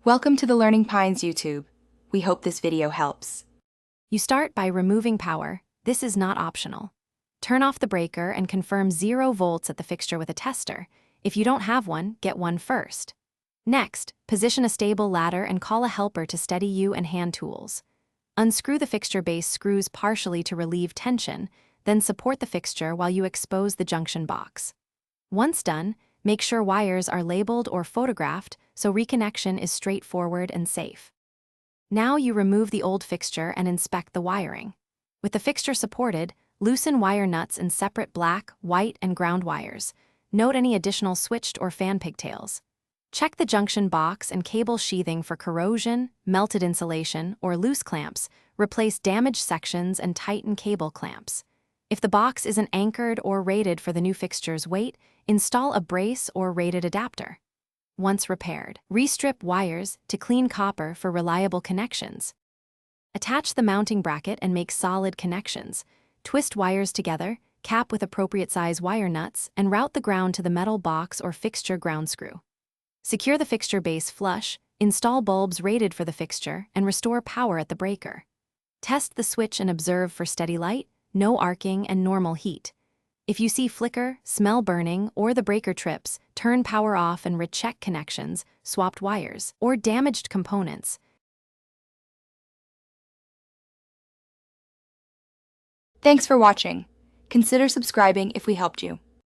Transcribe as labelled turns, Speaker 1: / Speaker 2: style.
Speaker 1: Welcome to the Learning Pines YouTube. We hope this video helps.
Speaker 2: You start by removing power. This is not optional. Turn off the breaker and confirm 0 volts at the fixture with a tester. If you don't have one, get one first. Next, position a stable ladder and call a helper to steady you and hand tools. Unscrew the fixture base screws partially to relieve tension, then support the fixture while you expose the junction box. Once done, make sure wires are labeled or photographed so reconnection is straightforward and safe. Now you remove the old fixture and inspect the wiring. With the fixture supported, loosen wire nuts in separate black, white, and ground wires. Note any additional switched or fan pigtails. Check the junction box and cable sheathing for corrosion, melted insulation, or loose clamps. Replace damaged sections and tighten cable clamps. If the box isn't anchored or rated for the new fixture's weight, install a brace or rated adapter. Once repaired, restrip wires to clean copper for reliable connections. Attach the mounting bracket and make solid connections. Twist wires together, cap with appropriate size wire nuts, and route the ground to the metal box or fixture ground screw. Secure the fixture base flush, install bulbs rated for the fixture, and restore power at the breaker. Test the switch and observe for steady light, no arcing, and normal heat. If you see flicker, smell burning, or the breaker trips, turn power off and recheck connections, swapped wires, or damaged components.
Speaker 1: Thanks for watching. Consider subscribing if we helped you.